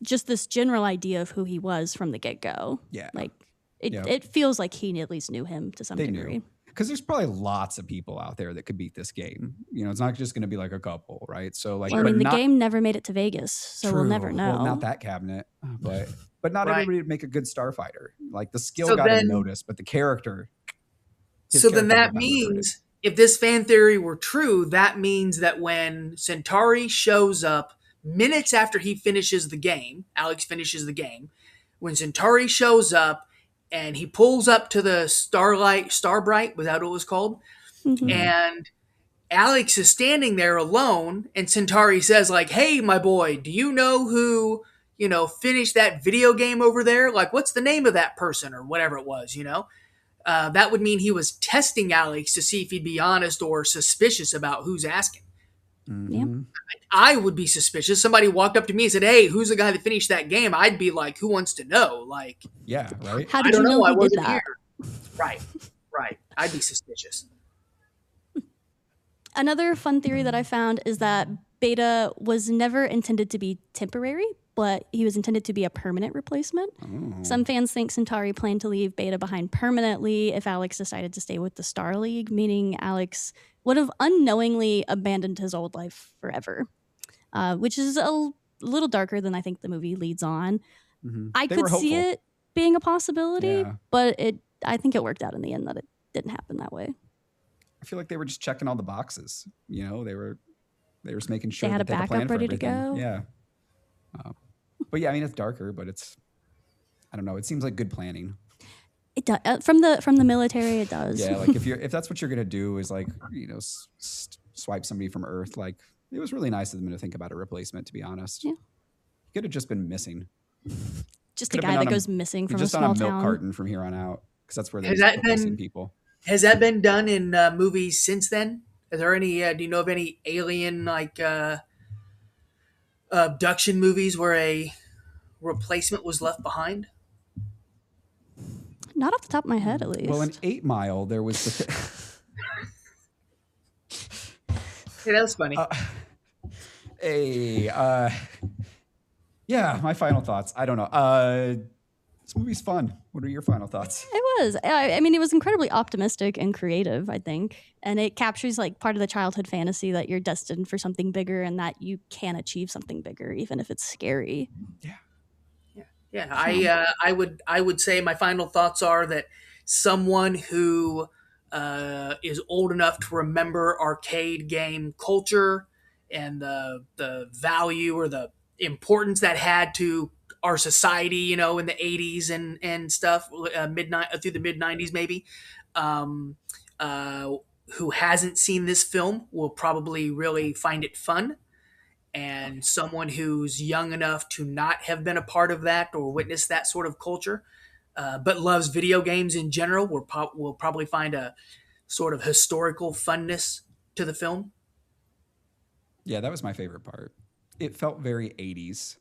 just this general idea of who he was from the get-go. Yeah. Like it feels like he at least knew him to some degree. Because there's probably lots of people out there that could beat this game. It's not just going to be like a couple, right? So like, well, the game never made it to Vegas, so we'll never know. Well, not that cabinet, but not everybody would make a good starfighter. Like the skill got noticed, but the character. So then that means, if this fan theory were true, that means that when Centauri shows up minutes after he finishes the game, Alex finishes the game, when Centauri shows up and he pulls up to the Starbright, was that what it was called? Mm-hmm. And Alex is standing there alone, and Centauri says, like, hey, my boy, do you know who, finished that video game over there? Like, what's the name of that person or whatever it was, that would mean he was testing Alex to see if he'd be honest or suspicious about who's asking. Mm-hmm. Yeah. I would be suspicious. Somebody walked up to me and said, hey, who's the guy that finished that game? I'd be like, who wants to know? Like, yeah, right. How did you know he did that? Right. I'd be suspicious. Another fun theory that I found is that Beta was never intended to be temporary, but he was intended to be a permanent replacement. Oh. Some fans think Centauri planned to leave Beta behind permanently if Alex decided to stay with the Star League, meaning Alex would have unknowingly abandoned his old life forever, which is a little darker than I think the movie leads on. Mm-hmm. I could see it being a possibility, but I think it worked out in the end that it didn't happen that way. I feel like they were just checking all the boxes. They were just making sure they had a backup ready to go. Yeah. But yeah, I mean, it's darker, but I don't know. It seems like good planning. It does. From the military, it does. Yeah, like if that's what you're gonna do is like swipe somebody from Earth. Like it was really nice of them to think about a replacement. To be honest, yeah, he could have just been missing. Just a guy that goes missing from a small town. Just on a milk carton from here on out, because that's where they're replacing people. Has that been done in movies since then? Is there any? Do you know of any alien like abduction movies where a replacement was left behind? Not off the top of my head, at least. Well, in 8 Mile, there was Hey, that was funny. Yeah, my final thoughts. I don't know. This movie's fun. What are your final thoughts? It was. I mean, it was incredibly optimistic and creative, I think. And it captures like part of the childhood fantasy that you're destined for something bigger and that you can achieve something bigger, even if it's scary. Yeah. I would say my final thoughts are that someone who is old enough to remember arcade game culture and the value or the importance that had to our society, in the 80s and stuff, through the mid 90s maybe, who hasn't seen this film will probably really find it fun. And someone who's young enough to not have been a part of that or witnessed that sort of culture, but loves video games in general, will probably find a sort of historical funness to the film. Yeah, that was my favorite part. It felt very 80s.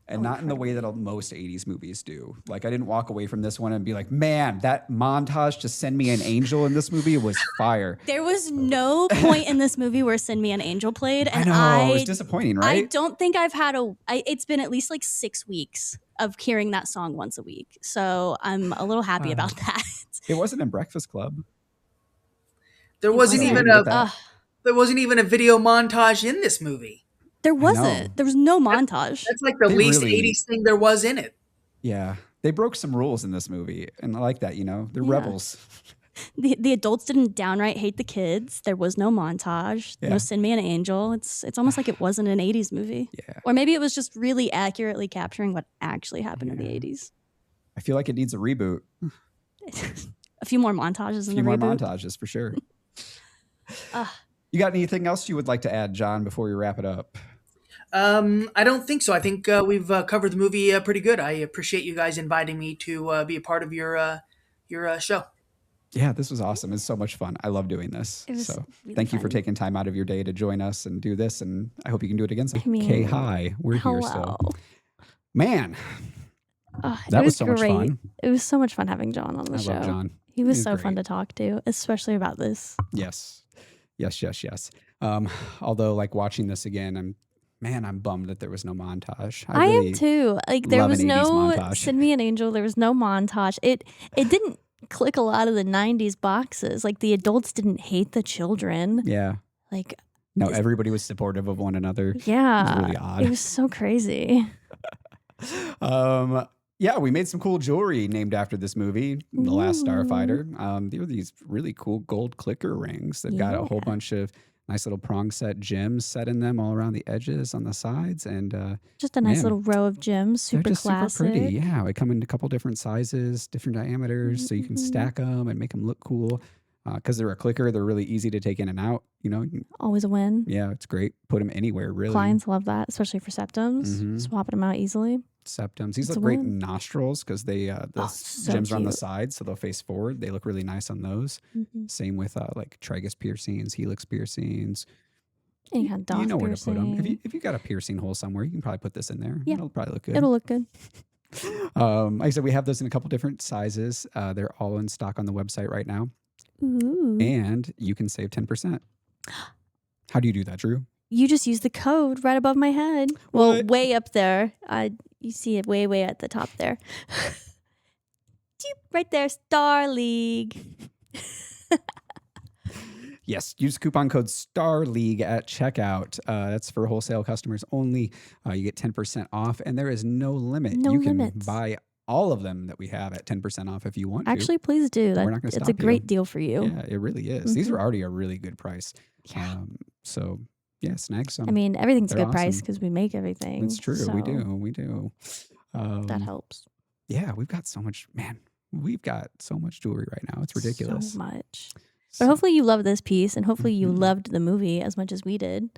And not in the way that most 80s movies do. Like, I didn't walk away from this one and be like, man, that montage to Send Me an Angel in this movie was fire. There was no point in this movie where Send Me an Angel played. And I know, it was disappointing, right? I don't think I've had it's been at least like 6 weeks of hearing that song once a week. So I'm a little happy about that. It wasn't in Breakfast Club. There wasn't even a video montage in this movie. There wasn't. There was no montage. That's like the least 80s thing there was in it. Yeah. They broke some rules in this movie, and I like that. They're Yeah. rebels. The adults didn't downright hate the kids. There was no montage, Yeah. no Send Me an Angel. It's almost like it wasn't an 80s movie. Yeah. Or maybe it was just really accurately capturing what actually happened in the Yeah. 80s. I feel like it needs a reboot. A few more montages A in few the more reboot. montages for sure. Ah. You got anything else you would like to add, John, before we wrap it up? I don't think so. I think we've covered the movie pretty good. I appreciate you guys inviting me to be a part of your show. Yeah, this was awesome. It's so much fun. I love doing this. It was So really thank you for fun. taking time out of your day to join us and do this. And I hope you can do it again. So, I mean, okay, hi. We're here Hello. still. Man, Ah, that it was so much great. fun. It was so much fun having John on the I show. love John. He was He's so fun great. to talk to, especially about this. Yes. Yes, yes, yes. Although like watching this again, I'm bummed that there was no montage. I really am too. Like there love was an 80s no montage. Send Me an Angel. There was no montage. It didn't click a lot of the 90s boxes. Like the adults didn't hate the children. Yeah. Like No, everybody was supportive of one another. yeah, It was really odd. it was so crazy. Yeah, we made some cool jewelry named after this movie, The Last Ooh. Starfighter. There were these really cool gold clicker rings. They've got a whole Yeah. bunch of nice little prong set gems set in them all around the edges on the sides. And Just a nice Man. little row of gems, they're super just classic. super pretty. Yeah, they come in a couple different sizes, different diameters, so you can Mhm. stack them and make them look cool. Because they're a clicker, they're really easy to take in and out. You can- Always a win. yeah, it's great. Put them anywhere, really. Clients love that, especially for septums. Mhm. Swapping them out easily. Septums. These It's look a great win. in nostrils because the Oh, so gems are on the cute. sides, so they'll face forward. They look really nice on those. Mhm. Same with like tragus piercings, helix piercings. Any kind of You doth know where to put them. piercing. If you got a piercing hole somewhere, you can probably put this in there. Yeah. It'll probably look good. It'll look good. Like I said, we have those in a couple different sizes. They're all in stock on the website right now, Ooh. and you can save 10%. How do you do that, Drew? You just use the code right above my head. Well, What? way up there. You see it way at the top there. Doop, right there, Star League. Yes, use coupon code STARLEAGUE at checkout. That's for wholesale customers only. You get 10% off, and there is no limit. No you can limits. buy all of them that we have at 10% off if you want to. Actually, please do. We're not gonna It's a stop you. great deal for you. Yeah, it really is. These Mhm. are already a really good price. Yeah. So yeah, snag some. I mean, everything's a they're good price awesome. because we make everything. It's true. So We do. That helps. Yeah, we've got so much, man. We've got so much jewelry right now. It's ridiculous. So much. But hopefully you love this piece, and hopefully you Mhm. loved the movie as much as we did.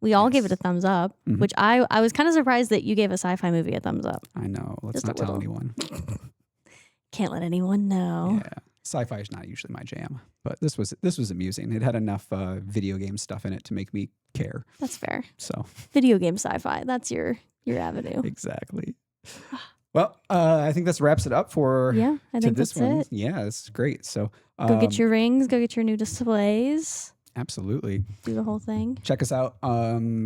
We all gave it a Yes. thumbs up, Mhm. which I was kind of surprised that you gave a sci-fi movie a thumbs up. I know. Let's Just a not tell little. anyone. Can't let anyone know. Yeah, sci-fi is not usually my jam, but this was amusing. It had enough video game stuff in it to make me care. That's fair. So Video game sci-fi. That's your avenue. exactly. Well, I think this wraps it up for Yeah, I to think this that's one. it. Yeah, it's great. So Go get your rings. Go get your new displays. absolutely. Do the whole thing. Check us out.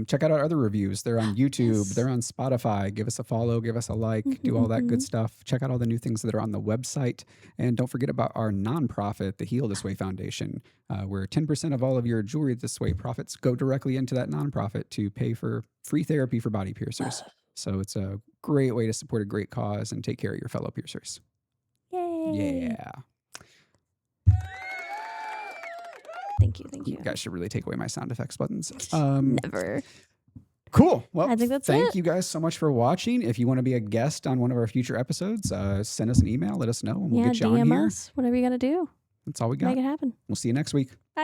Check out our other reviews. They're on YouTube. Yes. They're on Spotify. Give us a follow. Give us a like. Do all that good stuff. Check out all the new things that are on the website. And don't forget about our nonprofit, the Heal This Way Foundation, where 10% of all of your Jewelry This Way profits go directly into that nonprofit to pay for free therapy for body piercers. So it's a great way to support a great cause and take care of your fellow piercers. Yay. Yeah. Thank you. You guys should really take away my sound effects buttons. Never. Cool. Well, I think that's thank it. you guys so much for watching. If you want to be a guest on one of our future episodes, send us an email. Let us know, and we'll Yeah, get you on DM here. us. Whatever you got to do. That's all we got. Make it happen. We'll see you next week. Bye.